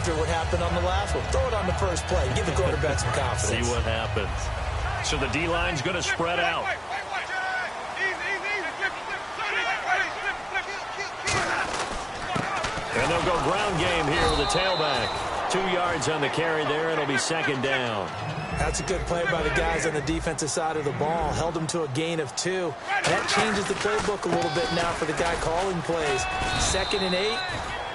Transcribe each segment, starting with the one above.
after what happened on the last one. Throw it on the first play. Give the quarterback some confidence. See what happens. So the D-line's going to spread out. And they'll go ground game here with the tailback. 2 yards on the carry there. It'll be second down. That's a good play by the guys on the defensive side of the ball. Held them to a gain of 2. That changes the playbook a little bit now for the guy calling plays. 2nd and 8.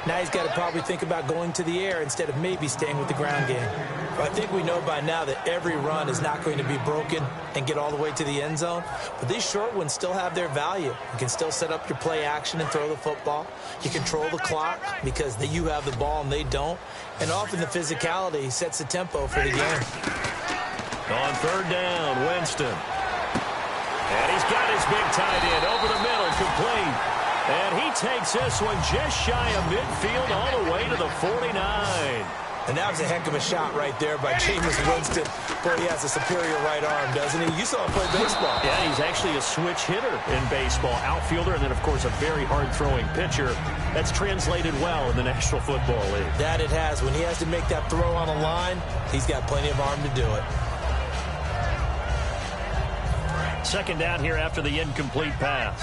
Now he's got to probably think about going to the air instead of maybe staying with the ground game. But I think we know by now that every run is not going to be broken and get all the way to the end zone. But these short ones still have their value. You can still set up your play action and throw the football. You control the clock because you have the ball and they don't. And often the physicality sets the tempo for the game. On third down, Winston. And he's got his big tight end over the middle, complete. And he takes this one just shy of midfield all the way to the 49. And that was a heck of a shot right there by Jameis Winston. Boy, he has a superior right arm, doesn't he? You saw him play baseball. Yeah, he's actually a switch hitter in baseball. Outfielder, and then, of course, a very hard-throwing pitcher. That's translated well in the National Football League. That it has. When he has to make that throw on a line, he's got plenty of arm to do it. Second down here after the incomplete pass.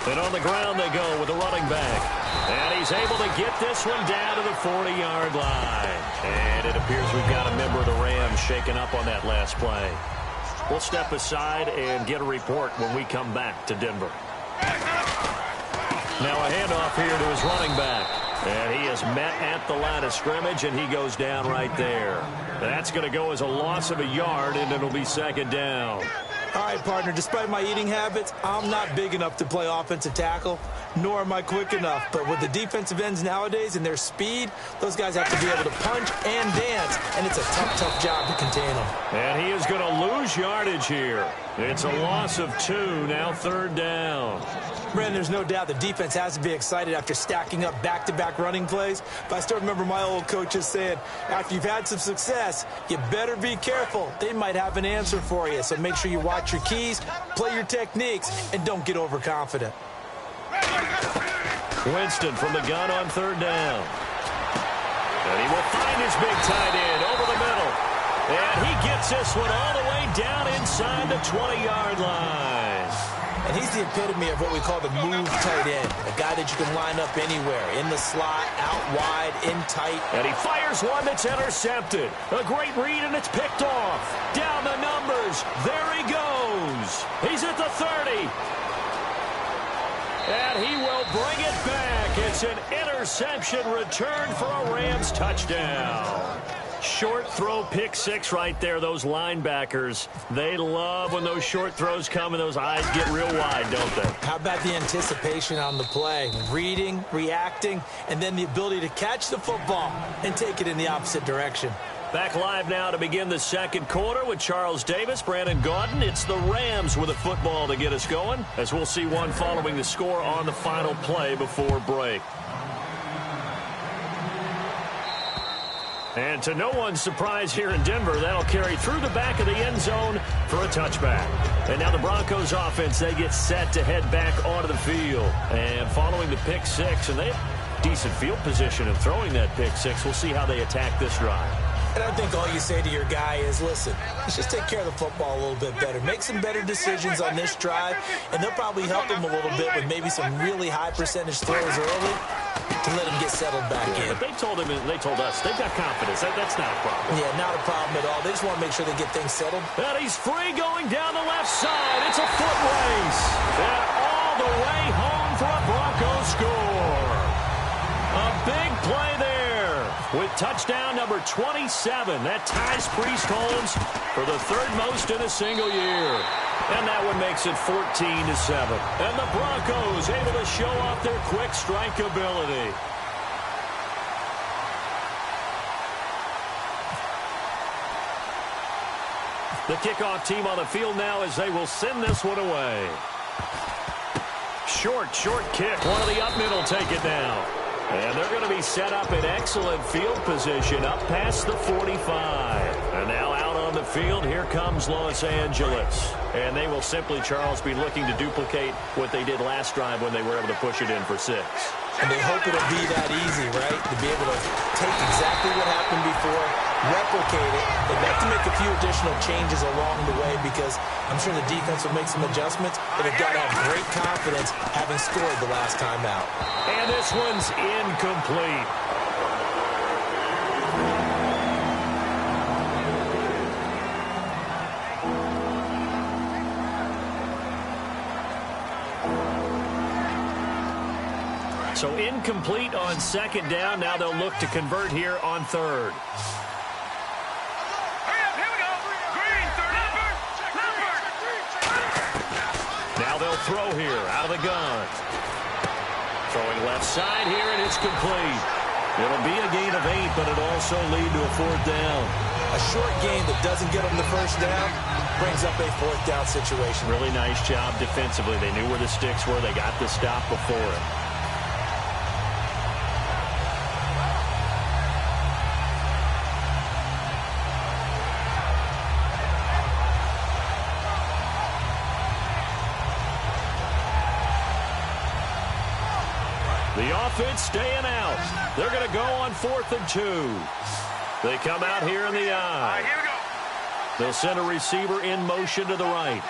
And on the ground they go with the running back. And he's able to get this one down to the 40-yard line. And it appears we've got a member of the Rams shaken up on that last play. We'll step aside and get a report when we come back to Denver. Now a handoff here to his running back. And he is met at the line of scrimmage, and he goes down right there. That's going to go as a loss of a yard, and it'll be second down. All right, partner, despite my eating habits, I'm not big enough to play offensive tackle, nor am I quick enough. But with the defensive ends nowadays and their speed, those guys have to be able to punch and dance, and it's a tough, tough job to contain them. And he is going to lose yardage here. It's a loss of 2, now third down. Brandon, there's no doubt the defense has to be excited after stacking up back-to-back running plays. But I still remember my old coaches saying, after you've had some success, you better be careful. They might have an answer for you. So make sure you watch your keys, play your techniques, and don't get overconfident. Winston from the gun on third down. And he will find his big tight end over the middle. And he gets this one all the way down inside the 20-yard line. And he's the epitome of what we call the move tight end, a guy that you can line up anywhere, in the slot, out wide, in tight. And he fires one that's intercepted. A great read, and it's picked off. Down the numbers. There he goes. He's at the 30. And he will bring it back. It's an interception return for a Rams touchdown. Short throw, pick 6 right there. Those linebackers, they love when those short throws come and those eyes get real wide, don't they? How about the anticipation on the play? Reading, reacting, and then the ability to catch the football and take it in the opposite direction. Back live now to begin the second quarter with Charles Davis, Brandon Gaudin. It's the Rams with a football to get us going, as we'll see one following the score on the final play before break. And to no one's surprise here in Denver, that'll carry through the back of the end zone for a touchback. And now the Broncos offense, they get set to head back onto the field. And following the pick 6, and they have decent field position in throwing that pick 6. We'll see how they attack this drive. And I think all you say to your guy is, listen, let's just take care of the football a little bit better. Make some better decisions on this drive, and they'll probably help him a little bit with maybe some really high percentage throws early to let him get settled back in. But they told him, and they told us, they've got confidence. That's not a problem. Yeah, not a problem at all. They just want to make sure they get things settled. And he's free going down the left side. It's a foot race. And all the way home for a Broncos score. A big play there with touchdown number 27. That ties Priest Holmes for the third most in a single year. And that one makes it 14-7. And the Broncos able to show off their quick strike ability. The kickoff team on the field now as they will send this one away. Short kick. One of the up middle take it down. And they're going to be set up in excellent field position up past the 45. And now out on on the field. Here comes Los Angeles. And they will simply, Charles, be looking to duplicate what they did last drive when they were able to push it in for 6. And they hope it'll be that easy, right? To be able to take exactly what happened before, replicate it. They'd like to make a few additional changes along the way because I'm sure the defense will make some adjustments, but they've got to have great confidence having scored the last time out. And this one's incomplete. So incomplete on second down. Now they'll look to convert here on third. Now they'll throw here out of the gun. Throwing left side here, and it's complete. It'll be a gain of 8, but it'll also lead to a 4th down. A short gain that doesn't get them the first down brings up a 4th down situation. Really nice job defensively. They knew where the sticks were. They got the stop before it. The offense staying out. They're going to go on 4th and 2. They come out here in the eye. Here we go. They'll send a receiver in motion to the right.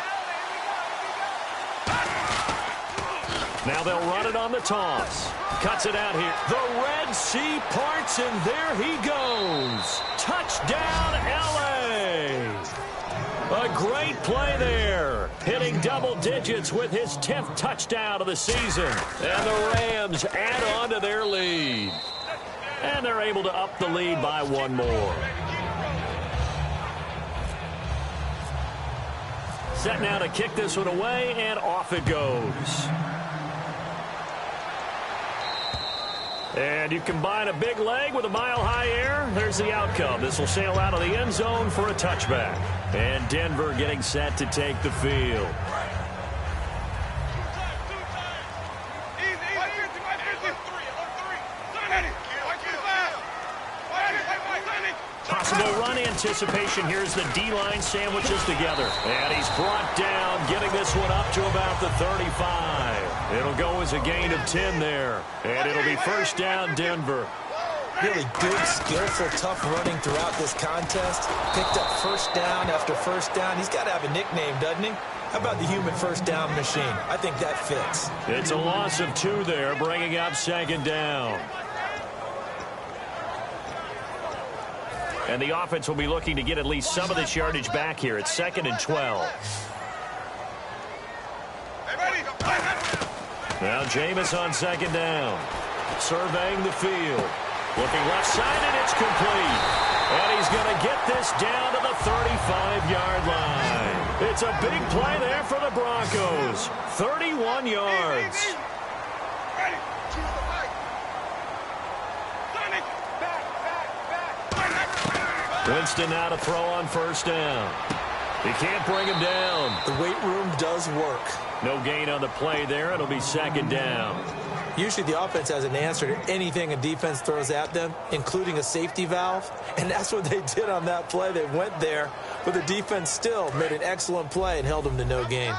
Now they'll run it on the toss. Cuts it out here. The Red Sea parts, and there he goes. Touchdown, L.A. A great play there. Hitting double digits with his 10th touchdown of the season. And the Rams add on to their lead. And they're able to up the lead by 1 more. Set now to kick this one away, and off it goes. And you combine a big leg with a mile-high air, there's the outcome. This will sail out of the end zone for a touchback. And Denver getting set to take the field. Possible run anticipation. Here's the D-line sandwiches together. And he's brought down, getting this one up to about the 35. It'll go as a gain of 10 there. And it'll be first down, Denver. Really good, skillful, tough running throughout this contest. Picked up first down after first down. He's got to have a nickname, doesn't he? How about the human first down machine? I think that fits. It's a loss of 2 there, bringing up second down. And the offense will be looking to get at least some of this yardage back here. It's 2nd and 12. Now Jameis on second down. Surveying the field. Looking left side, and it's complete. And he's going to get this down to the 35-yard line. It's a big play there for the Broncos. 31 yards. Winston now to throw on first down. He can't bring him down. The weight room does work. No gain on the play there. It'll be second down. Usually the offense has an answer to anything a defense throws at them, including a safety valve. And that's what they did on that play. They went there, but the defense still made an excellent play and held them to no gain.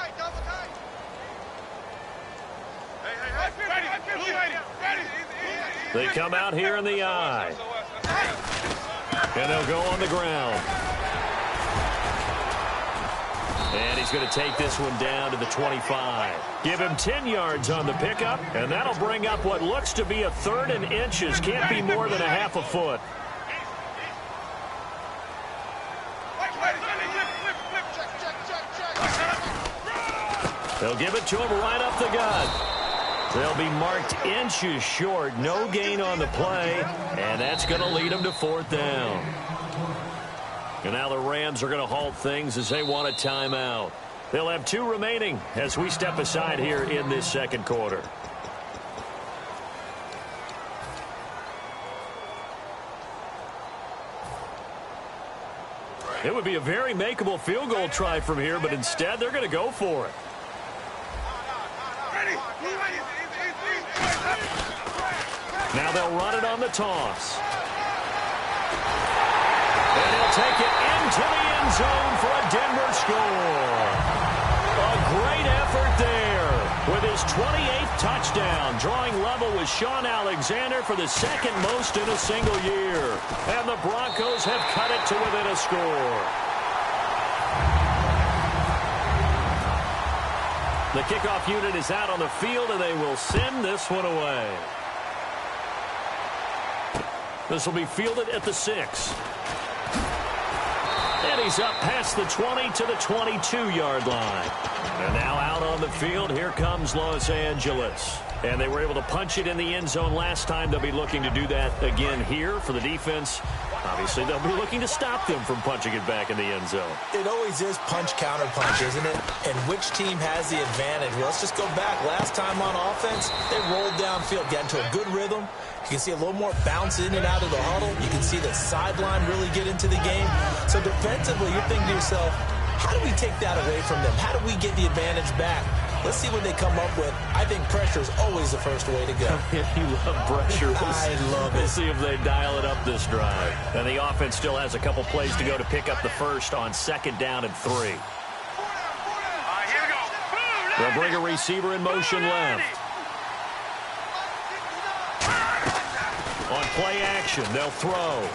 They come out here in the eye. And they'll go on the ground. And he's going to take this one down to the 25. Give him 10 yards on the pickup, and that'll bring up what looks to be a 3rd and inches. Can't be more than a half a foot. They'll give it to him right up the gut. They'll be marked inches short. No gain on the play, and that's going to lead them to 4th down. And now the Rams are going to halt things as they want a timeout. They'll have 2 remaining as we step aside here in this second quarter. It would be a very makeable field goal try from here, but instead they're going to go for it. Now they'll run it on the toss. And he'll take it into the end zone for a Denver score. A great effort there with his 28th touchdown, drawing level with Sean Alexander for the second most in a single year. And the Broncos have cut it to within a score. The kickoff unit is out on the field, and they will send this one away. This will be fielded at the 6. And he's up past the 20 to the 22-yard line. And now out on the field, here comes Los Angeles. And they were able to punch it in the end zone last time. They'll be looking to do that again here for the defense. Obviously, they'll be looking to stop them from punching it back in the end zone. It always is punch-counter-punch, isn't it? And which team has the advantage? Well, let's just go back. Last time on offense, they rolled downfield, got into a good rhythm. You can see a little more bounce in and out of the huddle. You can see the sideline really get into the game. So defensively, you're thinking to yourself, how do we take that away from them? How do we get the advantage back? Let's see what they come up with. I think pressure is always the first way to go. You love pressure. I love it. We'll see if they dial it up this drive. And the offense still has a couple plays to go to pick up the first on 2nd down and 3. They'll bring a receiver in motion left. On play action, they'll throw.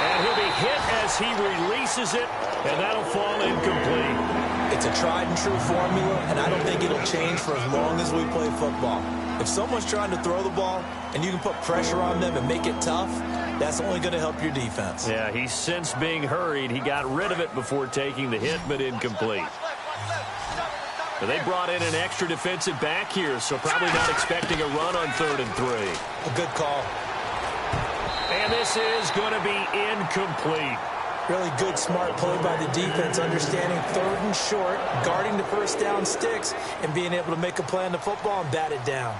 And he'll be hit as he releases it, and that'll fall incomplete. It's a tried-and-true formula, and I don't think it'll change for as long as we play football. If someone's trying to throw the ball and you can put pressure on them and make it tough, that's only going to help your defense. Yeah, he's since being hurried. He got rid of it before taking the hit, but incomplete. But they brought in an extra defensive back here, so probably not expecting a run on 3rd and 3. A good call. And this is going to be incomplete. Really good, smart play by the defense, understanding 3rd and short, guarding the first down sticks, and being able to make a play on the football and bat it down.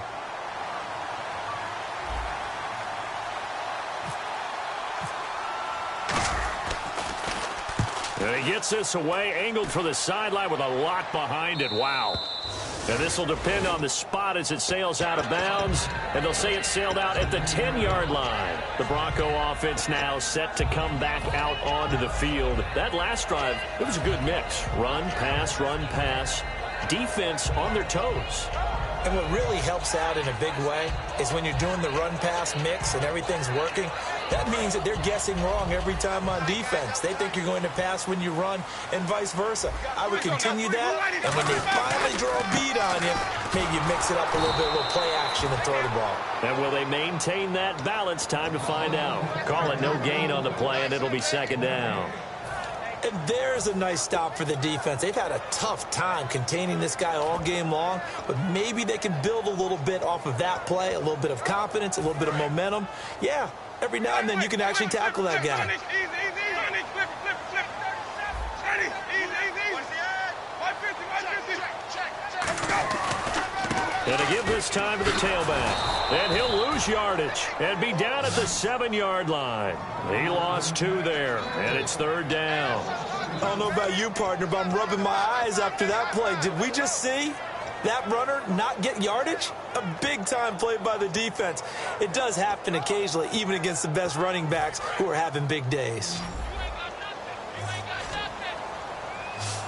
And he gets this away, angled for the sideline with a lot behind it. Wow. And this will depend on the spot as it sails out of bounds. And they'll say it sailed out at the 10-yard line. The Bronco offense now set to come back out onto the field. That last drive, it was a good mix. Run, pass, defense on their toes. And what really helps out in a big way is when you're doing the run-pass mix and everything's working, that means that they're guessing wrong every time on defense. They think you're going to pass when you run and vice versa. I would continue that, and when they finally draw a beat on you, maybe you mix it up a little bit, a little play action and throw the ball. And will they maintain that balance? Time to find out. Call it no gain on the play, and it'll be 2nd down. And there's a nice stop for the defense. They've had a tough time containing this guy all game long, but maybe they can build a little bit off of that play, a little bit of confidence, a little bit of momentum. Yeah, every now and then you can actually tackle that guy. And to give this time to the tailback. And he'll lose yardage and be down at the 7-yard line. He lost 2 there, and it's 3rd down. I don't know about you, partner, but I'm rubbing my eyes after that play. Did we just see that runner not get yardage? A big-time play by the defense. It does happen occasionally, even against the best running backs who are having big days.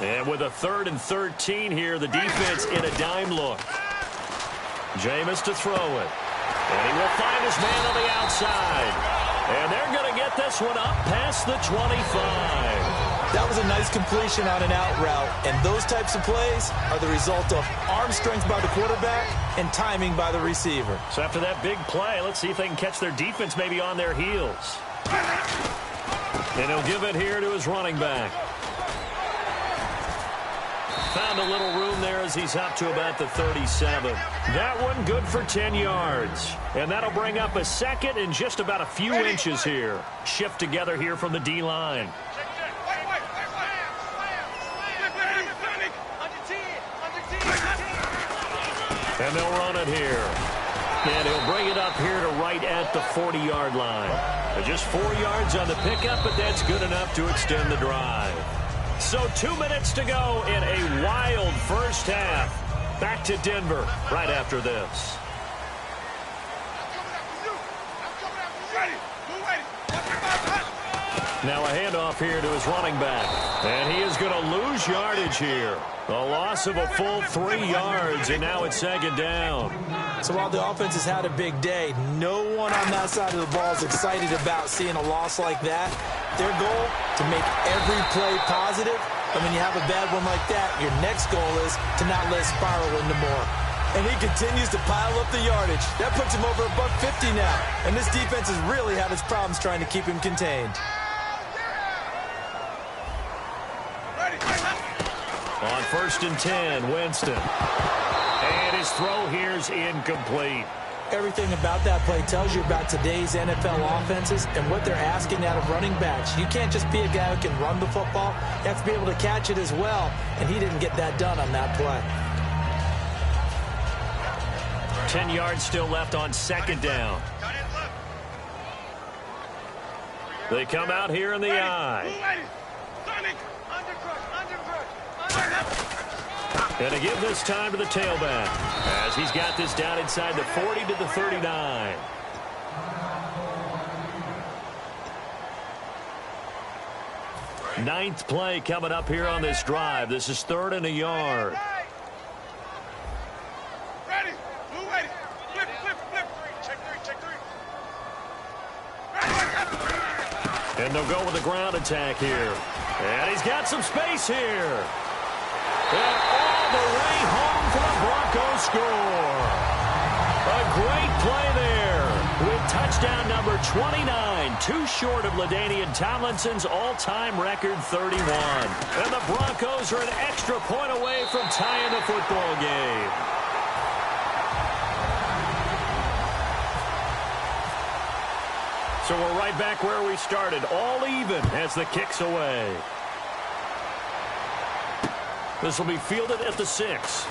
And with a 3rd and 13 here, the defense in a dime look. Jameis to throw it. And he will find his man on the outside. And they're going to get this one up past the 25. That was a nice completion on an out route. And those types of plays are the result of arm strength by the quarterback and timing by the receiver. So after that big play, let's see if they can catch their defense maybe on their heels. And he'll give it here to his running back. Found a little room there as he's up to about the 37. That one good for 10 yards. And that'll bring up a 2nd and just about a few inches here. Shift together here from the D-line. And they'll run it here. And he'll bring it up here to right at the 40-yard line. Just 4 yards on the pickup, but that's good enough to extend the drive. So 2 minutes to go in a wild first half. Back to Denver right after this. Now a handoff here to his running back. And he is going to lose yardage here. A loss of a full 3 yards, and now it's 2nd down. So while the offense has had a big day, no one on that side of the ball is excited about seeing a loss like that. Their goal, to make every play positive. And when you have a bad one like that, your next goal is to not let it spiral into more. And he continues to pile up the yardage. That puts him over $150 now. And this defense has really had its problems trying to keep him contained. On 1st and 10, Winston. And his throw here's incomplete. Everything about that play tells you about today's NFL offenses and what they're asking out of running backs. You can't just be a guy who can run the football. You have to be able to catch it as well, and he didn't get that done on that play. 10 yards still left on 2nd down. They come out here in the I. And to give this time to the tailback as he's got this down inside the 40 to the 39. Ninth play coming up here on this drive. This is 3rd and a yard. Ready. Blue ready. Flip. Check three. And they'll go with the ground attack here. And he's got some space here. And all the way home for the Broncos score. A great play there with touchdown number 29, too short of LaDainian Tomlinson's all-time record 31. And the Broncos are an extra point away from tying the football game. So we're right back where we started, all even as the kick's away. This will be fielded at the 6.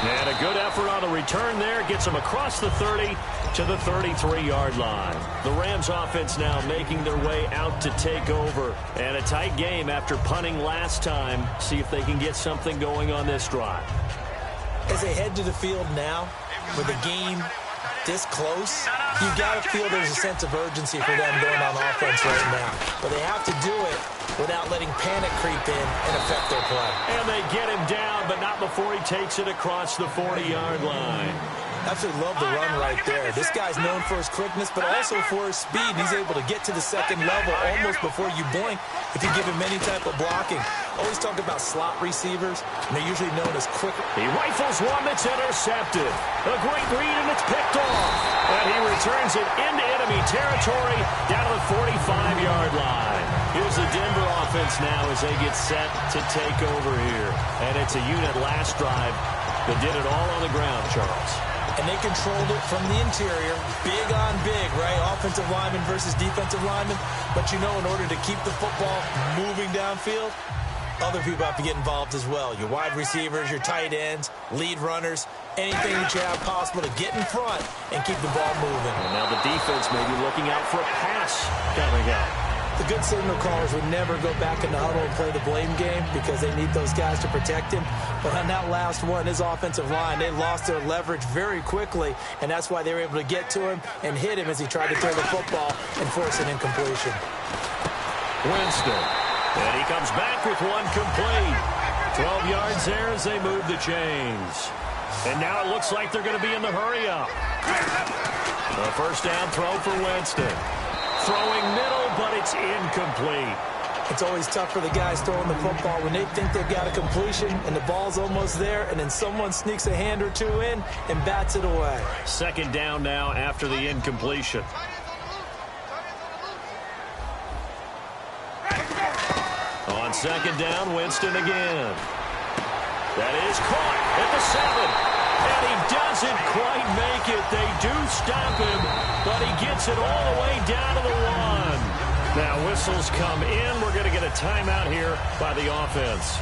And a good effort on the return there. Gets him across the 30 to the 33-yard line. The Rams offense now making their way out to take over. And a tight game after punting last time. See if they can get something going on this drive. As they head to the field now, with the game this close, you got to feel there's a sense of urgency for them going on offense right now. But they have to do it without letting panic creep in and affect their play. And they get him down, but not before he takes it across the 40-yard line. Absolutely love the run right there. This guy's known for his quickness, but also for his speed. He's able to get to the 2nd level almost before you blink if you give him any type of blocking. Always talk about slot receivers, and they're usually known as quick. He rifles one that's intercepted. A great read, and it's picked off. And he returns it into enemy territory down to the 45-yard line. Here's the Denver offense now as they get set to take over here. And it's a unit last drive that did it all on the ground, Charles. And they controlled it from the interior, big on big, right? Offensive lineman versus defensive lineman. But you know, in order to keep the football moving downfield, other people have to get involved as well. Your wide receivers, your tight ends, lead runners, anything that you have possible to get in front and keep the ball moving. And now the defense may be looking out for a pass coming up. The good signal callers would never go back in the huddle and play the blame game because they need those guys to protect him. But on that last one, his offensive line, they lost their leverage very quickly, and that's why they were able to get to him and hit him as he tried to throw the football and force an incompletion. Winston. And he comes back with one complete. 12 yards there as they move the chains. And now it looks like they're going to be in the hurry-up. A 1st down throw for Winston. Throwing middle, but it's incomplete. It's always tough for the guys throwing the football when they think they've got a completion and the ball's almost there, and then someone sneaks a hand or two in and bats it away. 2nd down now after the incompletion. On 2nd down, Winston again. That is caught at the 7. And he doesn't quite make it. They do stop him, but he gets it all the way down to the 1. Now whistles come in. We're going to get a timeout here by the offense.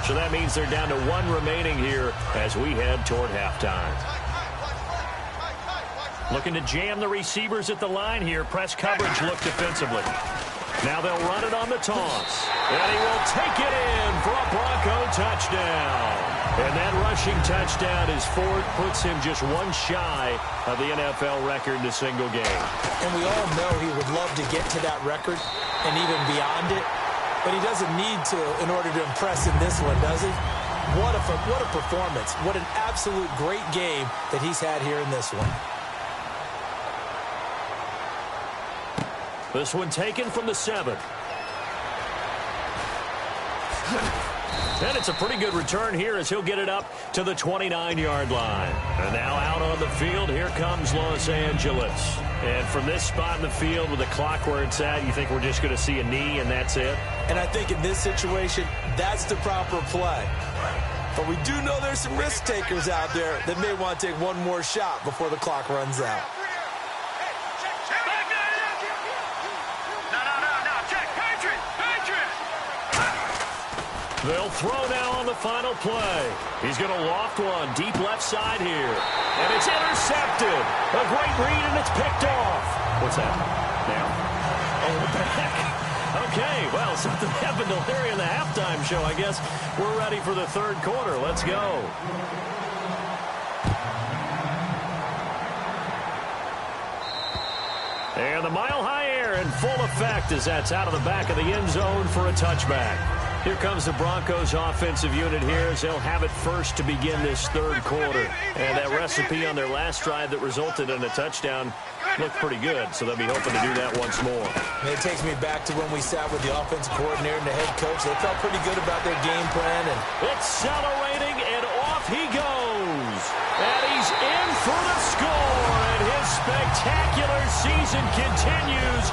So that means they're down to 1 remaining here as we head toward halftime. Looking to jam the receivers at the line here. Press coverage look defensively. Now they'll run it on the toss. And he will take it in for a Bronco touchdown. And that rushing touchdown is fourth, puts him just one shy of the NFL record in a single game. And we all know he would love to get to that record and even beyond it, but he doesn't need to in order to impress in this one, does he? What a performance. What an absolute great game that he's had here in this one. This one taken from the 7. And it's a pretty good return here as he'll get it up to the 29-yard line. And now out on the field, here comes Los Angeles. And from this spot in the field with the clock where it's at, you think we're just going to see a knee and that's it? And I think in this situation, that's the proper play. But we do know there's some risk takers out there that may want to take one more shot before the clock runs out. They'll throw now on the final play. He's going to loft one deep left side here. And it's intercepted. A great read, and it's picked off. What's that? Now? Oh, what the heck? Okay, well, something happened to Larry in the halftime show. I guess we're ready for the third quarter. Let's go. And the mile-high air in full effect as that's out of the back of the end zone for a touchback. Here comes the Broncos offensive unit here as they'll have it first to begin this third quarter. And that recipe on their last drive that resulted in a touchdown looked pretty good, so they'll be hoping to do that once more. And it takes me back to when we sat with the offensive coordinator and the head coach. They felt pretty good about their game plan. And accelerating, and off he goes. And he's in for the score, and his spectacular season continues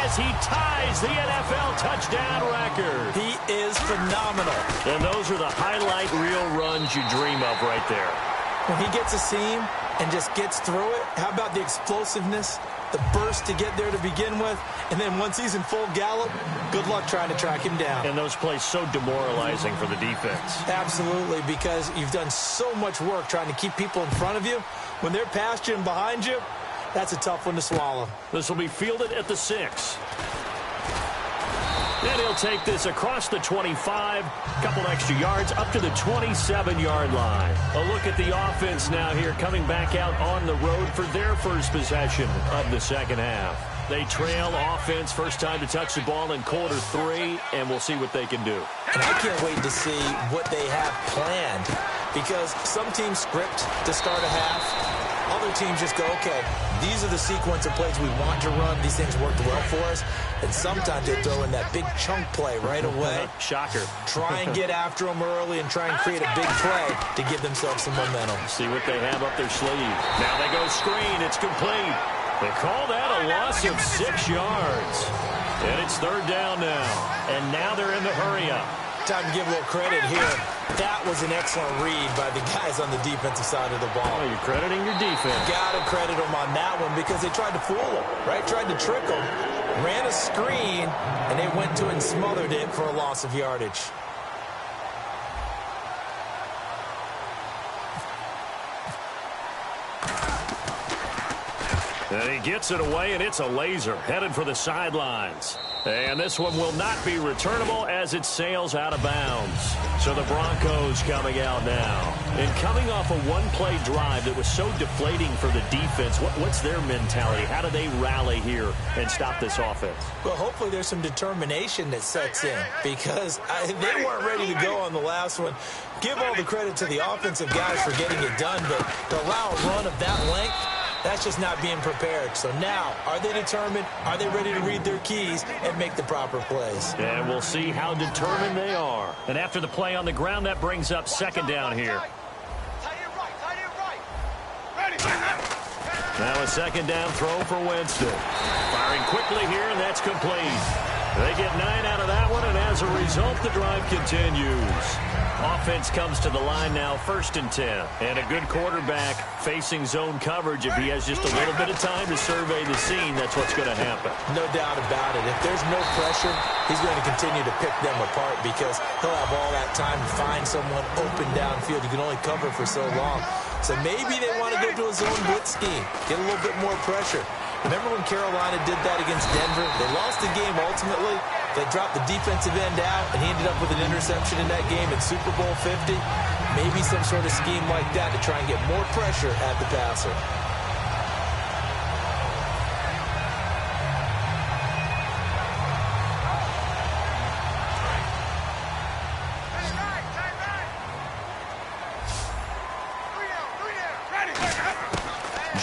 as he ties the NFL touchdown record. He is phenomenal. And those are the highlight reel runs you dream of right there. When he gets a seam and just gets through it, how about the explosiveness, the burst to get there to begin with, and then once he's in full gallop, good luck trying to track him down. And those plays so demoralizing for the defense. Absolutely, because you've done so much work trying to keep people in front of you. When they're past you and behind you, that's a tough one to swallow. This will be fielded at the 6. And he'll take this across the 25, couple extra yards up to the 27-yard line. A look at the offense now here, coming back out on the road for their first possession of the second half. They trail offense, first time to touch the ball in quarter 3, and we'll see what they can do. And I can't wait to see what they have planned, because some teams script to start a half. Other teams just go, okay, these are the sequence of plays we want to run. These things worked well for us. And sometimes they throw in that big chunk play right away. Shocker. Try and get after them early and try and create a big play to give themselves some momentum. See what they have up their sleeve. Now they go screen. It's complete. They call that a loss of 6 yards. And it's third down now. And now they're in the hurry-up. Time to give a little credit here. That was an excellent read by the guys on the defensive side of the ball. Oh, you're crediting your defense. Got to credit them on that one because they tried to fool them, right? Tried to trick them, ran a screen, and they went to and smothered it for a loss of yardage. And he gets it away, and it's a laser headed for the sidelines. And this one will not be returnable as it sails out of bounds. So the Broncos coming out now. And coming off a one-play drive that was so deflating for the defense, what's their mentality? How do they rally here and stop this offense? Well, hopefully there's some determination that sets in because they weren't ready to go on the last one. Give all the credit to the offensive guys for getting it done, but to allow a run of that length, that's just not being prepared. So now, are they determined? Are they ready to read their keys and make the proper plays? And we'll see how determined they are. And after the play on the ground, that brings up second down here. Now a second down throw for Winston. Firing quickly here, and that's complete. They get 9 out of that one, and as a result, the drive continues. Offense comes to the line now, 1st and 10. And a good quarterback facing zone coverage. If he has just a little bit of time to survey the scene, that's what's going to happen. No doubt about it. If there's no pressure, he's going to continue to pick them apart because he'll have all that time to find someone open downfield. You can only cover for so long. So maybe they want to go to a zone blitz scheme, get a little bit more pressure. Remember when Carolina did that against Denver? They lost the game ultimately. They dropped the defensive end out, and he ended up with an interception in that game at Super Bowl 50. Maybe some sort of scheme like that to try and get more pressure at the passer.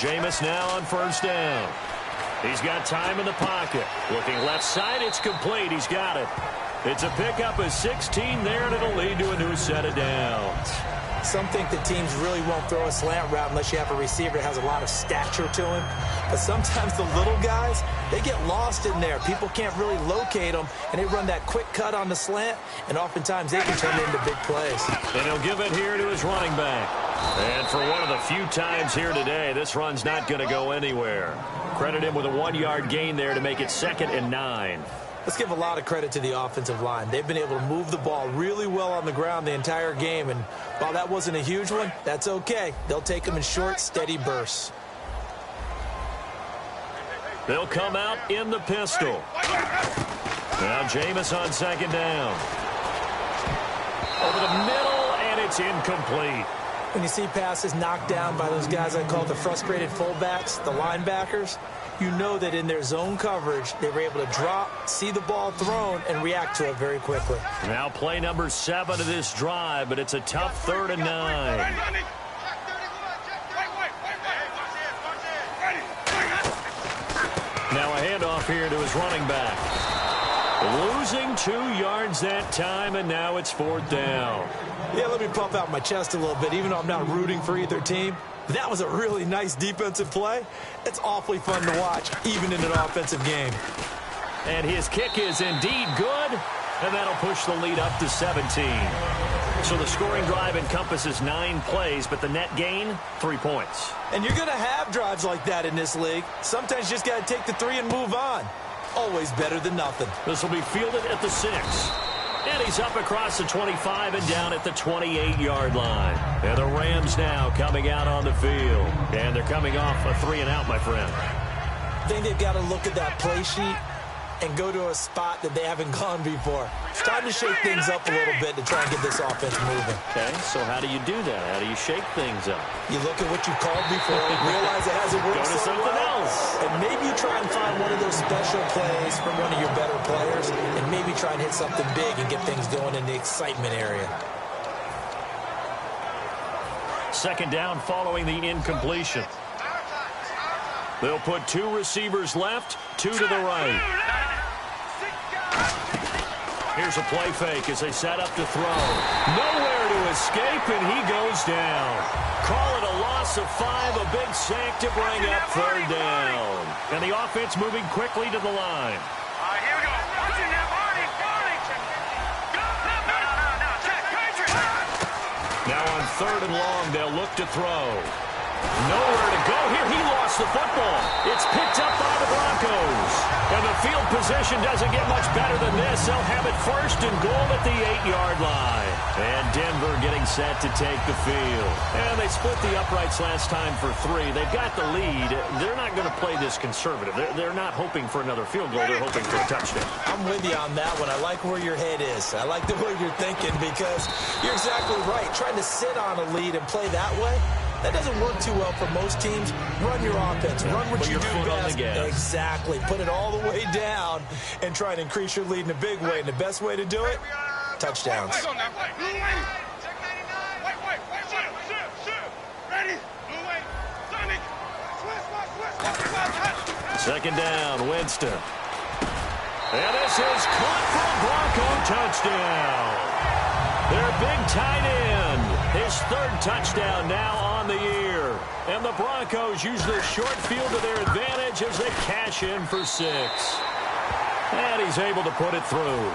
Jameis now on first down. He's got time in the pocket. Looking left side, it's complete. He's got it. It's a pickup of 16 there, and it'll lead to a new set of downs. Some think the teams really won't throw a slant route unless you have a receiver that has a lot of stature to him. But sometimes the little guys, they get lost in there. People can't really locate them, and they run that quick cut on the slant, and oftentimes they can turn it into big plays. And he'll give it here to his running back. And for one of the few times here today, this run's not going to go anywhere. Credit him with a 1-yard gain there to make it 2nd and 9. Let's give a lot of credit to the offensive line. They've been able to move the ball really well on the ground the entire game, and while that wasn't a huge one, that's okay. They'll take them in short, steady bursts. They'll come out in the pistol. Now Jameis on 2nd down. Over the middle, and it's incomplete. When you see passes knocked down by those guys I call the frustrated fullbacks, the linebackers, you know that in their zone coverage, they were able to drop, see the ball thrown, and react to it very quickly. Now play number 7 of this drive, but it's a tough 3rd and 9. Now a handoff here to his running back. Losing 2 yards that time, and now it's 4th down. Yeah, let me puff out my chest a little bit, even though I'm not rooting for either team. That was a really nice defensive play. It's awfully fun to watch, even in an offensive game. And his kick is indeed good, and that'll push the lead up to 17. So the scoring drive encompasses 9 plays, but the net gain, 3 points. And you're going to have drives like that in this league. Sometimes you just got to take the 3 and move on. Always better than nothing. This will be fielded at the 6. And he's up across the 25 and down at the 28-yard line. And the Rams now coming out on the field. And they're coming off a 3-and-out, my friend. I think they've got to look at that play sheet and go to a spot that they haven't gone before. It's time to shake things up a little bit to try and get this offense moving. Okay, so how do you do that? How do you shake things up? You look at what you called before, realize it hasn't worked so something well, else. And maybe you try and find one of those special plays from one of your better players, and maybe try and hit something big and get things going in the excitement area. 2nd down following the incompletion. They'll put 2 receivers left, 2 to the right. Here's a play fake as they set up to throw. Nowhere to escape, and he goes down. Call it a loss of 5, a big sack to bring up 3rd down. And the offense moving quickly to the line. Here we go. Watch it now, Barney. Now on 3rd and long, they'll look to throw. Nowhere to go here. He lost the football. It's picked up by the Broncos. And the field position doesn't get much better than this. They'll have it 1st and goal at the 8-yard line. And Denver getting set to take the field. And they split the uprights last time for 3. They've got the lead. They're not going to play this conservative. They're not hoping for another field goal. They're hoping for a touchdown. I'm with you on that one. I like where your head is. I like the way you're thinking because you're exactly right. Trying to sit on a lead and play that way, that doesn't work too well for most teams. Run your offense. Run what you do best. Exactly. Put it all the way down and try and increase your lead in a big way. And the best way to do it, touchdowns. Second down, Winston. And this is caught for a Bronco touchdown. Their big tight end. His 3rd touchdown now on the year. And the Broncos use the short field to their advantage as they cash in for 6. And he's able to put it through.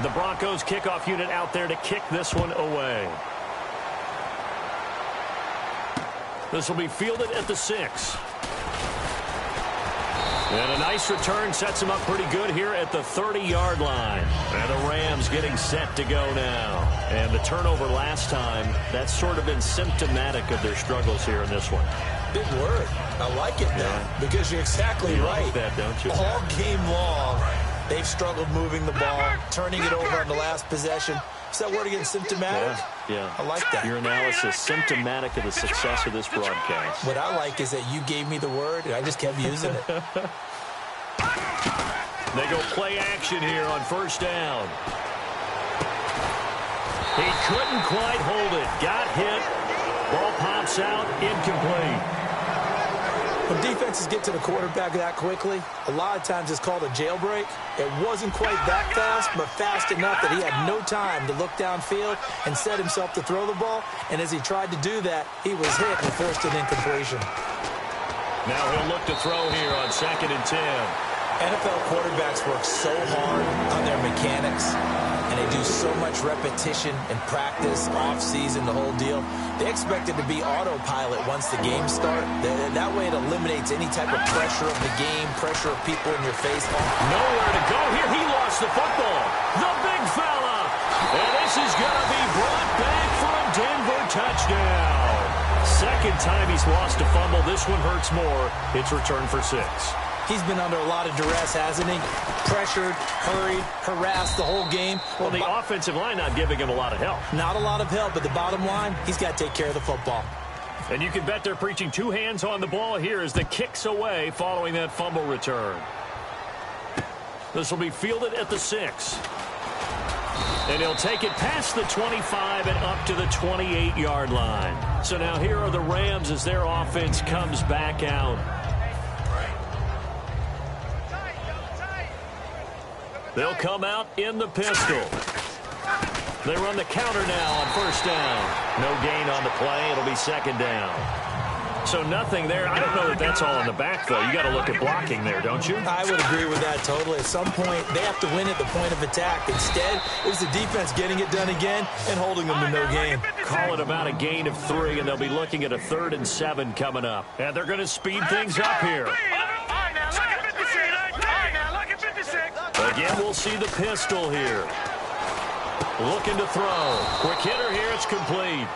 The Broncos kickoff unit out there to kick this one away. This will be fielded at the 6. And a nice return sets him up pretty good here at the 30-yard line. And the Rams getting set to go now. And the turnover last time, that's sort of been symptomatic of their struggles here in this one. big word. I like it now because you're exactly right. Like that, don't you? All game long, they've struggled moving the ball, turning it over on the last possession. Is that word again, symptomatic? Yeah. I like that. Your analysis, symptomatic of the success of this broadcast. What I like is that you gave me the word, and I just kept using it. They go play action here on first down. He couldn't quite hold it. Got hit. Ball pops out. Incomplete. When defenses get to the quarterback that quickly, a lot of times it's called a jailbreak. It wasn't quite that fast, but fast enough that he had no time to look downfield and set himself to throw the ball. And as he tried to do that, he was hit and forced an incompletion. Now he'll look to throw here on 2nd and 10. NFL quarterbacks work so hard on their mechanics, and they do so much repetition and practice, off-season, the whole deal. They expect it to be autopilot once the games start. That way it eliminates any type of pressure of the game, pressure of people in your face. Nowhere to go here. He lost the football. The big fella. And this is going to be brought back for a Denver touchdown. Second time he's lost a fumble. This one hurts more. It's returned for 6. He's been under a lot of duress, hasn't he? Pressured, hurried, harassed the whole game. Well, the offensive line not giving him a lot of help. Not a lot of help, but the bottom line, he's got to take care of the football. And you can bet they're preaching 2 hands on the ball here as the kicks away following that fumble return. This will be fielded at the 6. And he'll take it past the 25 and up to the 28-yard line. So now here are the Rams as their offense comes back out. They'll come out in the pistol. They run the counter now on first down. No gain on the play. It'll be 2nd down. So nothing there. I don't know that that's all in the back, though. You got to look at blocking there, don't you? I would agree with that totally. At some point, they have to win at the point of attack. Instead, it was the defense getting it done again and holding them to no gain. Call it about a gain of 3, and they'll be looking at a 3rd and 7 coming up. And they're going to speed things up here. Again, we'll see the pistol here. Looking to throw. Quick hitter here. It's complete.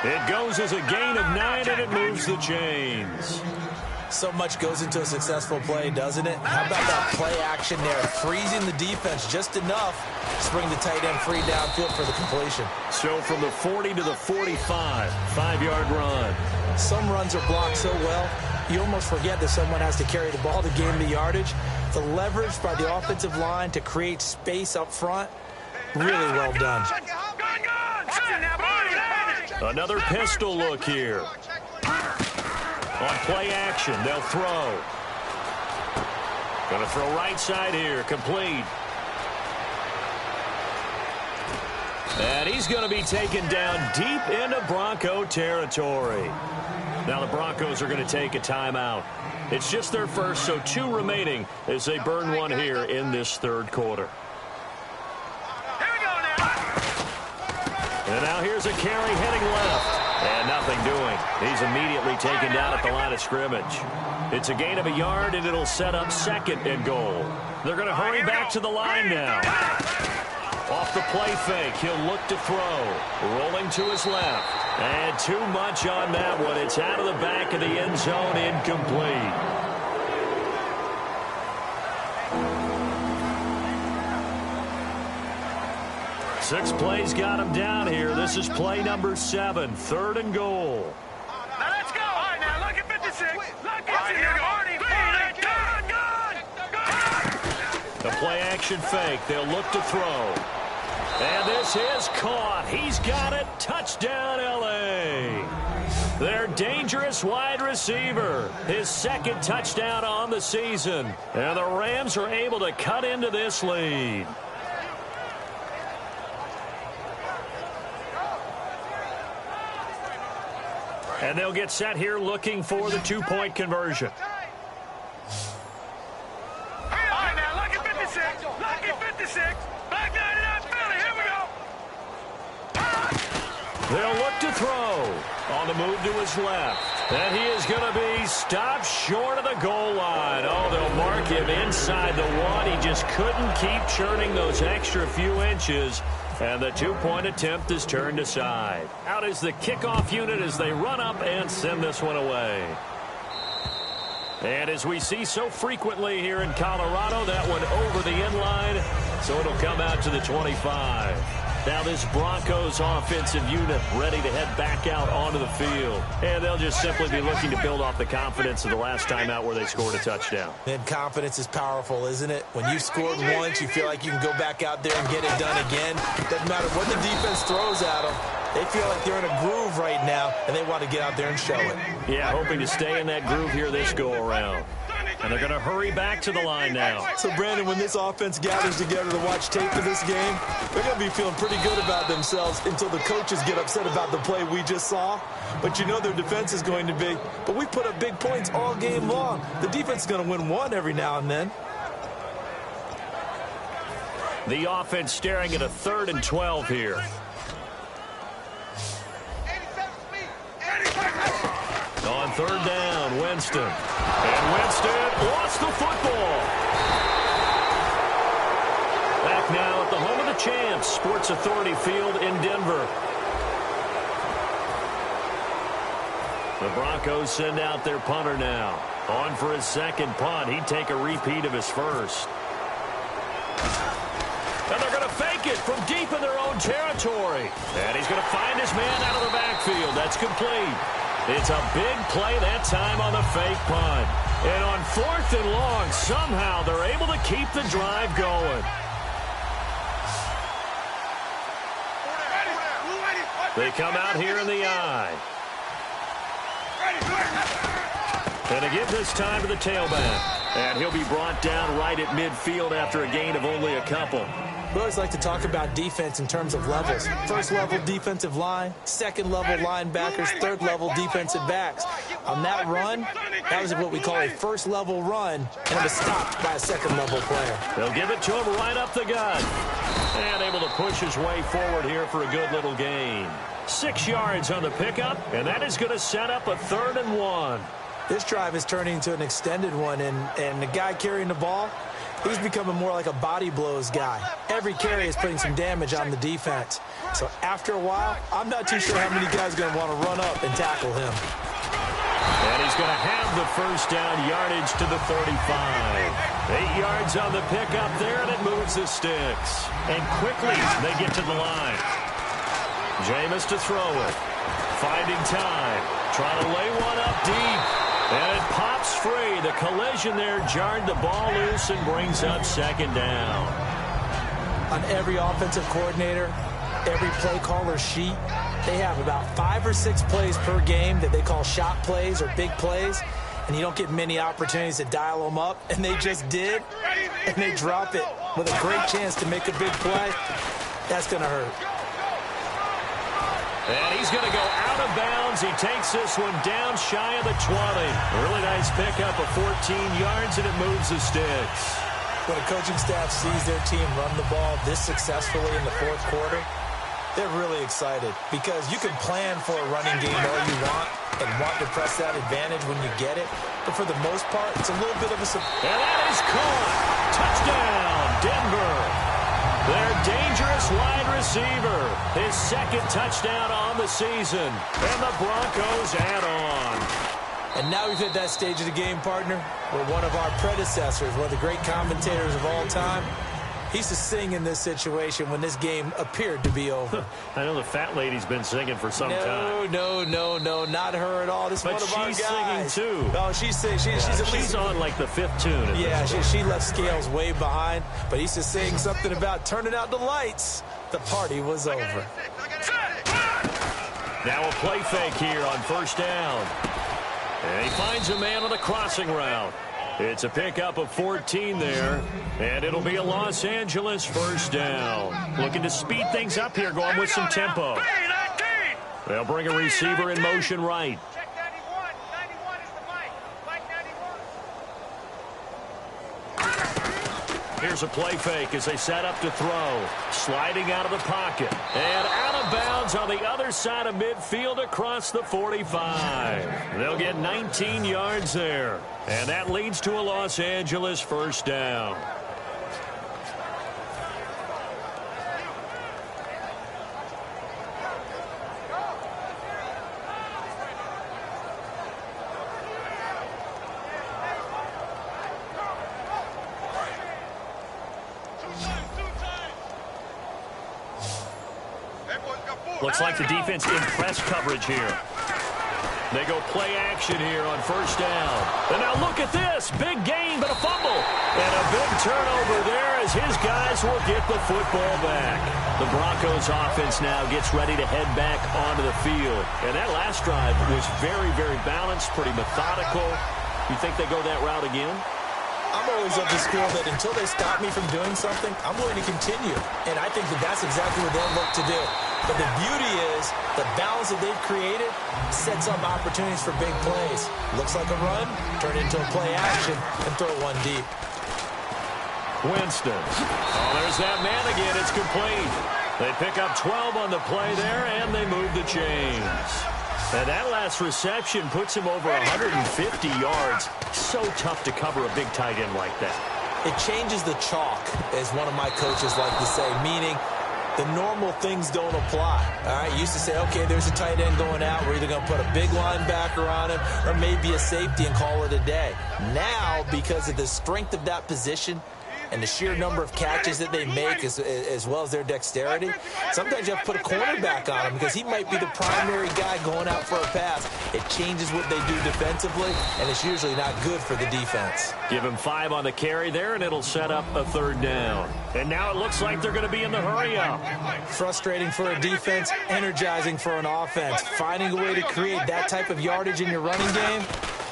It goes as a gain of 9, and it moves the chains. So much goes into a successful play, doesn't it? How about that play action there? Freezing the defense just enough to bring the tight end free downfield for the completion. So from the 40 to the 45, 5-yard run. Some runs are blocked so well, you almost forget that someone has to carry the ball to gain the yardage. The leverage by the offensive line to create space up front, really well done. Another pistol look here. On play action, they'll throw. Going to throw right side here, complete. And he's going to be taken down deep into Bronco territory. Now the Broncos are going to take a timeout. It's just their first, so 2 remaining as they burn one here in this 3rd quarter. And now here's a carry heading left. And nothing doing. He's immediately taken down at the line of scrimmage. It's a gain of a yard, and it'll set up 2nd and goal. They're going to hurry back to the line now. Off the play fake, he'll look to throw. Rolling to his left. And too much on that one. It's out of the back of the end zone, incomplete. Six plays got him down here. This is play number 7, 3rd and goal. Now let's go. All right, now look at 56. Look at The play action fake. They'll look to throw. And this is caught. He's got it. Touchdown, L.A. Their dangerous wide receiver. His 2nd touchdown on the season. And the Rams are able to cut into this lead. And they'll get set here looking for the 2-point conversion. All right, now look at 56. Look at 56. Back 99, Philly. Here we go. They'll look to throw. On the move to his left. And he is going to be stopped short of the goal line. Oh, they'll mark him inside the 1. He just couldn't keep churning those extra few inches. And the 2-point attempt is turned aside. Out is the kickoff unit as they run up and send this one away. And as we see so frequently here in Colorado, that one over the end line, so it'll come out to the 25. Now this Broncos offensive unit ready to head back out onto the field. And they'll just simply be looking to build off the confidence of the last time out where they scored a touchdown. And confidence is powerful, isn't it? When you've scored once, you feel like you can go back out there and get it done again. Doesn't matter what the defense throws at them. They feel like they're in a groove right now, and they want to get out there and show it. Yeah, hoping to stay in that groove here this go-around. And they're going to hurry back to the line now. So, Brandon, when this offense gathers together to watch tape of this game, they're going to be feeling pretty good about themselves until the coaches get upset about the play we just saw. But you know their defense is going to be. But we put up big points all game long. The defense is going to win one every now and then. The offense staring at a 3rd and 12 here. On 3rd down, Winston. And Winston lost the football. Back now at the home of the champs, Sports Authority Field in Denver. The Broncos send out their punter now. On for his 2nd punt. He'd take a repeat of his first. And they're going to fake it from deep in their own territory. And he's going to find his man out of the backfield. That's complete. It's a big play that time on the fake punt. And on 4th and long, somehow they're able to keep the drive going. They come out here in the I. And to give this time to the tailback. And he'll be brought down right at midfield after a gain of only a couple. We always like to talk about defense in terms of levels. 1st level defensive line, 2nd level linebackers, 3rd level defensive backs. On that run, that was what we call a 1st level run, and it was stopped by a 2nd level player. They'll give it to him right up the gut. And able to push his way forward here for a good little gain. 6 yards on the pickup, and that is going to set up a 3rd and 1. This drive is turning into an extended one, and the guy carrying the ball, he's becoming more like a body blows guy. Every carry is putting some damage on the defense. So after a while, I'm not too sure how many guys are going to want to run up and tackle him. And he's going to have the 1st down yardage to the 35. 8 yards on the pickup there, and it moves the sticks. And quickly, they get to the line. Jameis to throw it. Finding time. Trying to lay one up deep. And it pops free. The collision there jarred the ball loose and brings up 2nd down. On every offensive coordinator, every play caller sheet, they have about 5 or 6 plays per game that they call shot plays or big plays, and you don't get many opportunities to dial them up, and they just did, and they drop it with a great chance to make a big play. That's going to hurt. And he's going to go out of bounds. He takes this one down shy of the 20. A really nice pickup of 14 yards, and it moves the sticks. When a coaching staff sees their team run the ball this successfully in the 4th quarter, they're really excited because you can plan for a running game all you want and want to press that advantage when you get it. But for the most part, it's a little bit of a... And that is caught. Touchdown, Denver. Their dangerous wide receiver. His 2nd touchdown on the season. And the Broncos add on. And now we've hit that stage of the game, partner, where one of our predecessors, one of the great commentators of all time, he used to sing in this situation when this game appeared to be over. I know the fat lady's been singing for some time. No, not her at all. This is one of our guys. But she's singing, too. No, she's singing. She's on, like, the 5th tune. Yeah, she left Scales way behind. But he used to sing something about turning out the lights. The party was over. Now a play fake here on 1st down. And he finds a man on the crossing route. It's a pickup of 14 there, and it'll be a Los Angeles 1st down. Looking to speed things up here, going with some tempo. They'll bring a receiver in motion right. Here's a play fake as they set up to throw. Sliding out of the pocket. And out of bounds on the other side of midfield across the 45. They'll get 19 yards there. And that leads to a Los Angeles 1st down. Looks like the defense in press coverage here. They go play action here on first down. And now look at this. Big gain, but a fumble. And a big turnover there as his guys will get the football back. The Broncos offense now gets ready to head back onto the field. And that last drive was very, very balanced, pretty methodical. You think they go that route again? I'm always of the school that until they stop me from doing something, I'm going to continue. And I think that that's exactly what they'll look to do. But the beauty is the balance that they've created sets up opportunities for big plays. Looks like a run, turn it into a play action, and throw one deep. Winston. Oh, there's that man again. It's complete. They pick up 12 on the play there, and they move the chains. And that last reception puts him over 150 yards. So tough to cover a big tight end like that. It changes the chalk, as one of my coaches like to say, meaning the normal things don't apply. All right, you used to say, okay, there's a tight end going out. We're either going to put a big linebacker on him or maybe a safety and call it a day. Now, because of the strength of that position and the sheer number of catches that they make as well as their dexterity, sometimes you have to put a cornerback on him because he might be the primary guy going out for a pass. It changes what they do defensively, and it's usually not good for the defense. Give him 5 on the carry there, and it'll set up a third down. And now it looks like they're going to be in the hurry-up. Frustrating for a defense, energizing for an offense. Finding a way to create that type of yardage in your running game,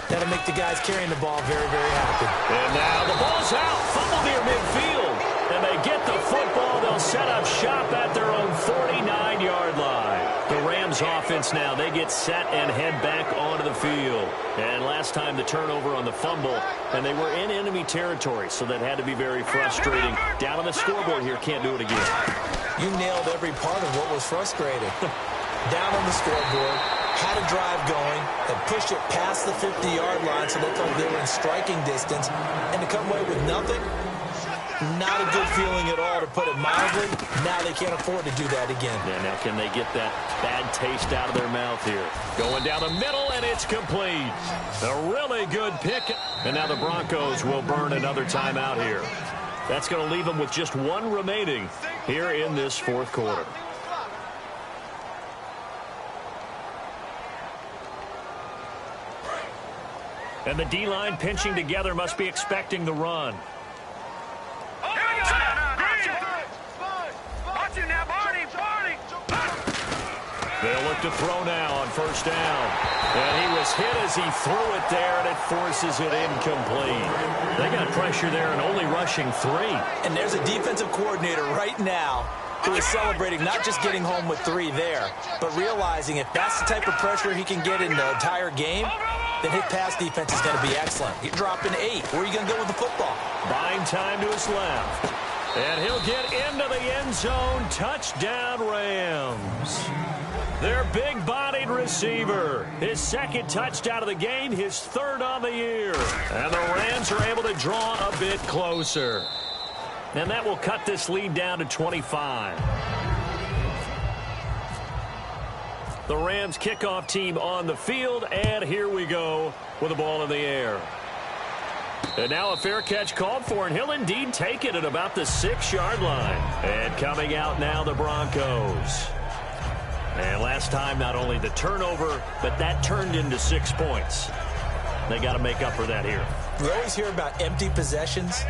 that'll make the guys carrying the ball very, very happy. And now the ball's out. Fumble near midfield. And they get the football. They'll set up shop at their own 49-yard line. The Rams offense now, they get set and head back onto the field. And last time the turnover on the fumble, and they were in enemy territory, so that had to be very frustrating. Down on the scoreboard here, can't do it again. You nailed every part of what was frustrating. Down on the scoreboard, had a drive going, and pushed it past the 50-yard line so they thought they were in striking distance, and to come away with nothing, not a good feeling at all, to put it mildly. Now they can't afford to do that again. Yeah, now can they get that bad taste out of their mouth here? Going down the middle, and it's complete. A really good pick. And now the Broncos will burn another timeout here. That's going to leave them with just one remaining here in this fourth quarter. And the D-line pinching together, must be expecting the run. They'll look to throw now on first down. And he was hit as he threw it there, and it forces it incomplete. They got pressure there and only rushing 3. And there's a defensive coordinator right now who is celebrating not just getting home with 3 there, but realizing if that's the type of pressure he can get in the entire game, then his pass defense is going to be excellent. You're dropping 8. Where are you going to go with the football? Buying time to his left. And he'll get into the end zone. Touchdown, Rams. Their big-bodied receiver. His second touchdown of the game, his 3rd on the year. And the Rams are able to draw a bit closer. And that will cut this lead down to 25. The Rams kickoff team on the field, and here we go with the ball in the air. And now a fair catch called for, and he'll indeed take it at about the 6-yard line. And coming out now, the Broncos. And last time, not only the turnover, but that turned into 6 points. They got to make up for that here. We always hear about empty possessions,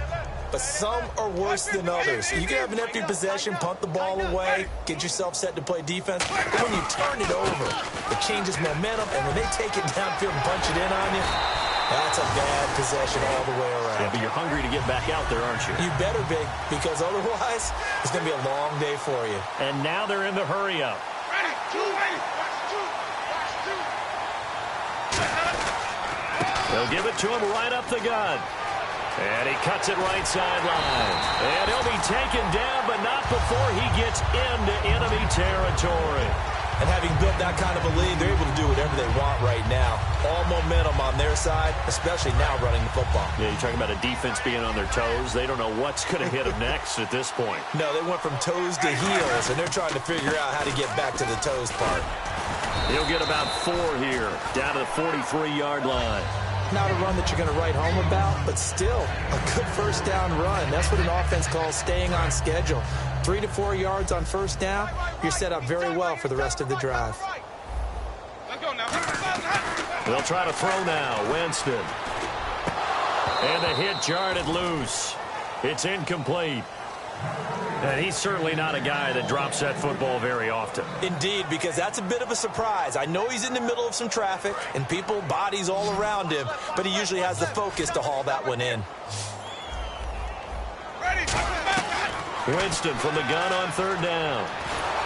but some are worse than others. You can have an empty possession, punt the ball away, get yourself set to play defense. But when you turn it over, it changes momentum, and when they take it downfield and punch it in on you, that's a bad possession all the way around. Yeah, but you're hungry to get back out there, aren't you? You better be, because otherwise, it's going to be a long day for you. And now they're in the hurry-up. They'll give it to him right up the gut. And he cuts it right sideline. And he'll be taken down, but not before he gets into enemy territory. And having built that kind of a lead, they're able to do whatever they want right now. All momentum on their side, especially now running the football. Yeah, you're talking about a defense being on their toes. They don't know what's going to hit them next at this point. No, they went from toes to heels, and they're trying to figure out how to get back to the toes part. He'll get about 4 here, down to the 43-yard line. Not a run that you're going to write home about, but still a good first down run. That's what an offense calls staying on schedule. 3 to 4 yards on first down, you're set up very well for the rest of the drive. They'll try to throw now. Winston. And the hit jarred it loose. It's incomplete. And he's certainly not a guy that drops that football very often. Indeed, because that's a bit of a surprise. I know he's in the middle of some traffic and people, bodies all around him, but he usually has the focus to haul that one in. Winston from the gun on third down.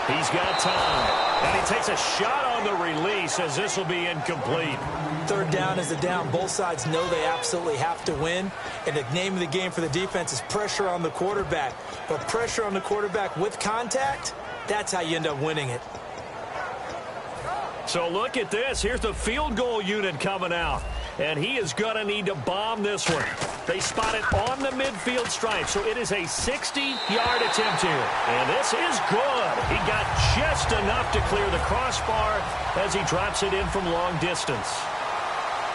He's got time. And he takes a shot on the release as this will be incomplete. Third down is a down. Both sides know they absolutely have to win. And the name of the game for the defense is pressure on the quarterback. But pressure on the quarterback with contact, that's how you end up winning it. So look at this. Here's the field goal unit coming out. And he is going to need to bomb this one. They spot it on the midfield stripe, so it is a 60-yard attempt here. And this is good. He got just enough to clear the crossbar as he drops it in from long distance.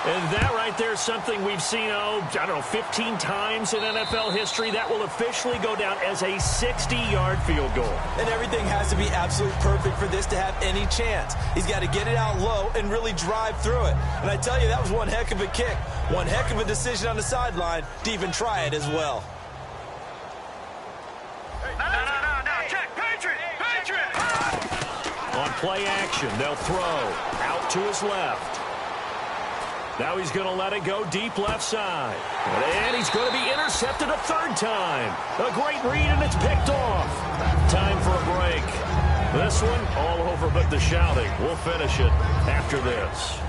And that right there is something we've seen, I don't know, 15 times in NFL history. That will officially go down as a 60-yard field goal. And everything has to be absolutely perfect for this to have any chance. He's got to get it out low and really drive through it. And I tell you, that was one heck of a kick. One heck of a decision on the sideline to even try it as well. No, check, Patriot! On play action, they'll throw out to his left. Now he's going to let it go deep left side. And he's going to be intercepted a third time. A great read, and it's picked off. Time for a break. This one, all over but the shouting. We'll finish it after this.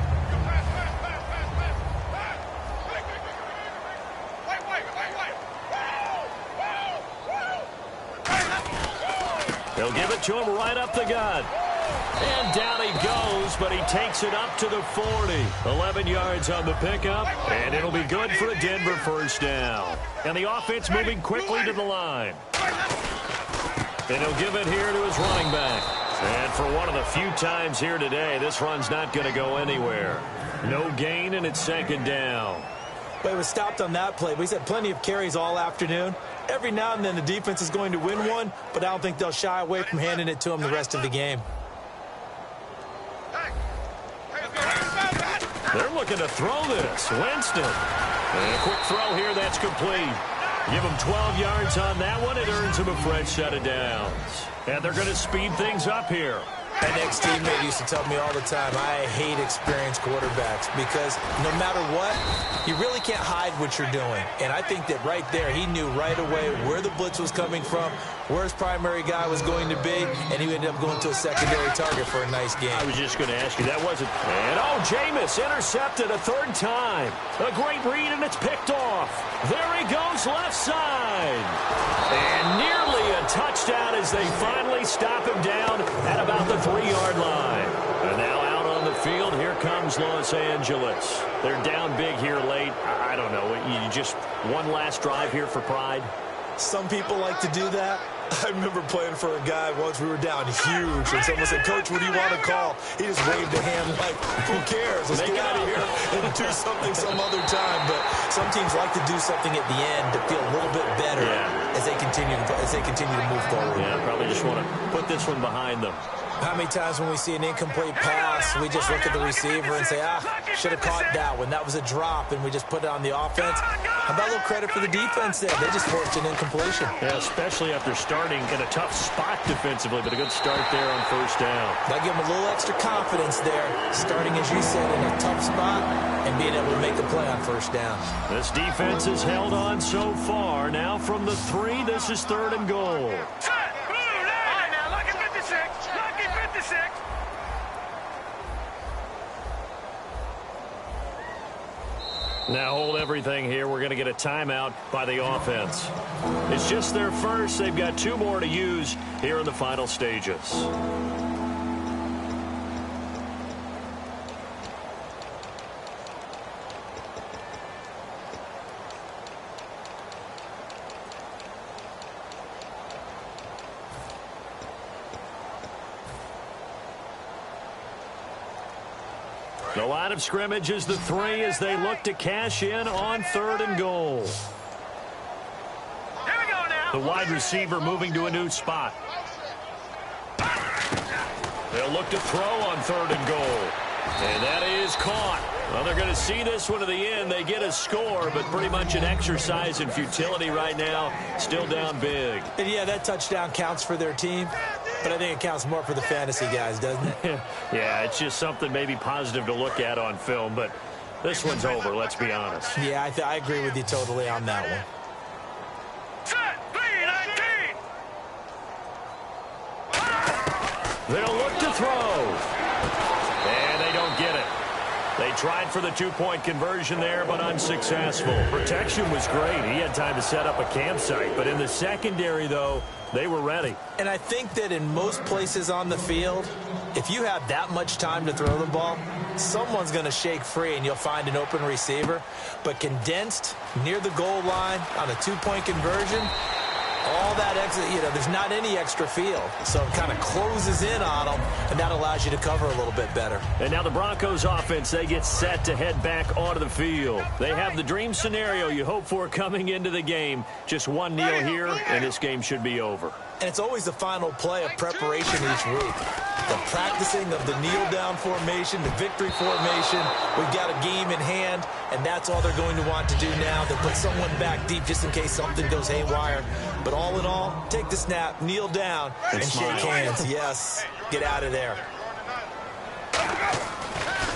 They'll give it to him right up the gut. And down he goes, but he takes it up to the 40. 11 yards on the pickup, and it'll be good for a Denver first down. And the offense moving quickly to the line. And he'll give it here to his running back. And for one of the few times here today, this run's not going to go anywhere. No gain, and it's second down. But he was stopped on that play. But he's had plenty of carries all afternoon. Every now and then the defense is going to win one, but I don't think they'll shy away from handing it to him the rest of the game. They're looking to throw this. Winston. And a quick throw here. That's complete. Give him 12 yards on that one. It earns him a fresh set of downs. And they're going to speed things up here. An ex-teammate used to tell me all the time, I hate experienced quarterbacks because no matter what, you really can't hide what you're doing. And I think that right there, he knew right away where the blitz was coming from, where his primary guy was going to be, and he ended up going to a secondary target for a nice game. I was just going to ask you, that wasn't... And Jameis intercepted a third time. A great read, and it's picked off. There he goes, left side. And nearly a touchdown as they finally stop him down at about the 3-yard line. And now out on the field, here comes Los Angeles. They're down big here late. I don't know, you just one last drive here for pride? Some people like to do that. I remember playing for a guy once. We were down huge, and someone said, Coach, what do you want to call? He just waved a hand like, who cares? Let's get out of here and do something some other time. But some teams like to do something at the end to feel a little bit better as they continue to move forward. Yeah, probably just want to put this one behind them. How many times when we see an incomplete pass, we just look at the receiver and say, should have caught that one. That was a drop, and we just put it on the offense. How about a little credit for the defense there? They just forced an incompletion. Yeah, especially after starting in a tough spot defensively, but a good start there on first down. That give them a little extra confidence there, starting, as you said, in a tough spot and being able to make a play on first down. This defense has held on so far. Now from the 3, this is 3rd and goal. Now hold everything here. We're going to get a timeout by the offense. It's just their first. They've got 2 more to use here in the final stages. The line of scrimmage is the 3 as they look to cash in on 3rd and goal. Here we go now. The wide receiver moving to a new spot. They'll look to throw on 3rd and goal. And that is caught. Well, they're going to see this one to the end. They get a score, but pretty much an exercise in futility right now. Still down big. And yeah, that touchdown counts for their team, but I think it counts more for the fantasy guys, doesn't it? Yeah, it's just something maybe positive to look at on film, but this one's over, let's be honest. Yeah, I agree with you totally on that one. Set, 3-19. They'll look to throw. And they don't get it. They tried for the 2-point conversion there, but unsuccessful. Protection was great. He had time to set up a campsite. But in the secondary, though, they were ready. And I think that in most places on the field, if you have that much time to throw the ball, someone's going to shake free and you'll find an open receiver. But condensed near the goal line on a 2-point conversion, all that extra, there's not any extra field. So it kind of closes in on them, and that allows you to cover a little bit better. And now the Broncos offense, they get set to head back onto the field. They have the dream scenario you hope for coming into the game. Just one kneel here, and this game should be over. And it's always the final play of preparation each week. The practicing of the kneel-down formation, the victory formation. We've got a game in hand, and that's all they're going to want to do now. They'll put someone back deep just in case something goes haywire. But all in all, take the snap, kneel down, and shake hands. Yes, get out of there.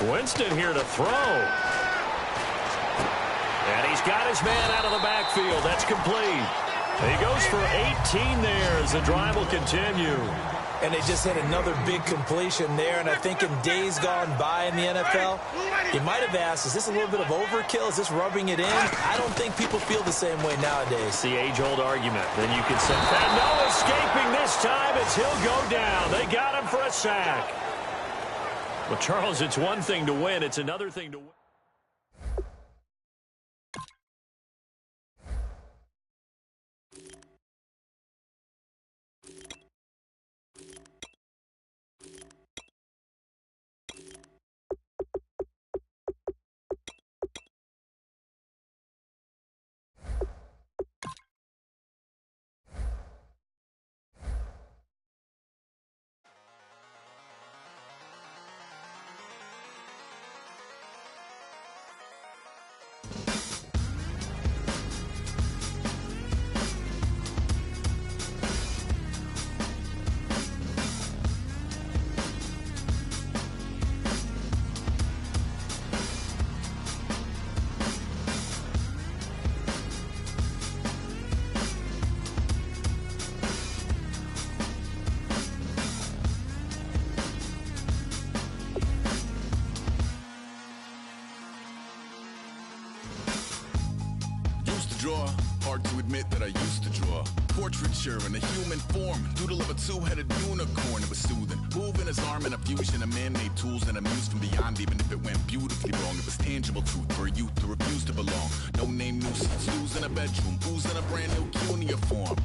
Winston here to throw. And he's got his man out of the backfield. That's complete. He goes for 18 there as the drive will continue. And they just hit another big completion there. And I think in days gone by in the NFL, you might have asked, is this a little bit of overkill? Is this rubbing it in? I don't think people feel the same way nowadays. It's the age-old argument. Then you can say, and no escaping this time as he'll go down. They got him for a sack. Well, Charles, it's one thing to win. It's another thing to win. Draw. Hard to admit that I used to draw. Portraiture in a human form. Doodle of a two-headed unicorn. It was soothing. Moving his arm in a fusion of man-made tools and amused from beyond. Even if it went beautifully wrong, it was tangible truth for a youth who refused to belong. No name nuisance. Lose in a bedroom. Booze in a brand new uniform.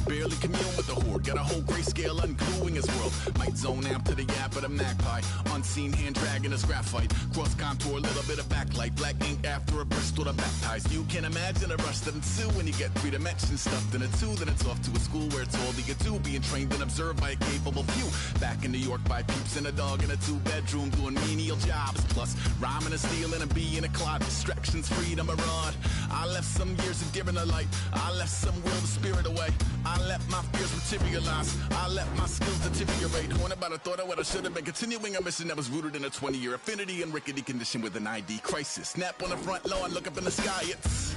Barely commune with the horde. Got a whole grayscale ungluing his world. Might zone amp to the yap of the magpie. Unseen hand dragging his graphite. Cross contour, little bit of backlight. Black ink after a Bristol to baptize. You can imagine a rush that ensue when you get 3 dimensions stuffed in a 2. Then it's off to a school where it's all you get to. Being trained and observed by a capable few. Back in New York by peeps and a dog in a 2-bedroom doing menial jobs. Plus rhyming and stealing and being a clod. Distractions, freedom, a rod. I left some years of giving a light. I left some will the spirit away. I let my fears materialize. I let my skills deteriorate. Haunted by the thought of what I should have been. Continuing a mission that was rooted in a 20-year affinity and rickety condition with an ID crisis. Snap on the front lawn, look up in the sky. It's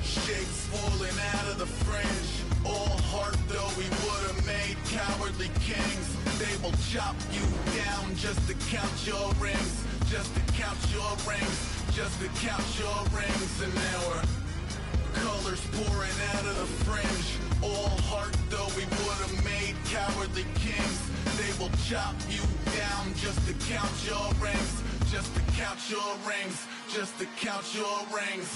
shapes falling out of the fringe. All heart though we would have made cowardly kings. They will chop you down just to count your rings. Just to count your rings. Just to count your rings. And now we're colors pouring out of the fringe. All heart though we would have made cowardly kings. They will chop you down just to count your rings. Just to count your rings. Just to count your rings.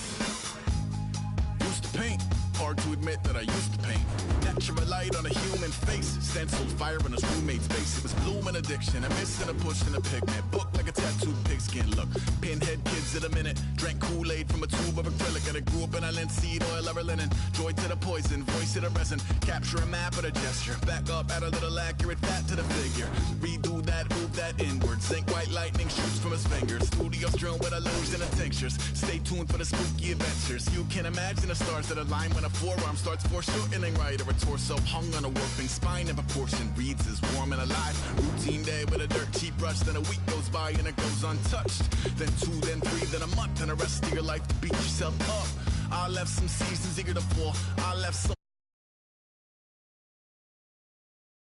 Used to paint. Hard to admit that I used to paint. Naturalized light on a human face. Stenciled fire on his roommate's face. It was blooming addiction, a missing, a pushing, a pigment. Book like a tattooed pigskin look. Pinhead kids at a minute. Drank Kool-Aid from a tube of acrylic. And I grew up in a linseed oil or a linen. Joy to the poison, voice to the resin. Capture a map of a gesture. Back up, add a little accurate fat to the figure. Redo that, move that inward. Zinc white lightning shoots from his fingers. Studio strewn with illusion and tinctures. Stay tuned for the spooky adventures. You can imagine the stars that align when a forearm starts foreshortening right, or a torso hung on a warping spine in proportion. Reads as warm and alive. Routine day with a dirt cheap brush. Then a week goes by and it goes untouched. Then 2, then 3, then a month, and the rest of your life to beat yourself up. I left some seasons eager to fall. I left some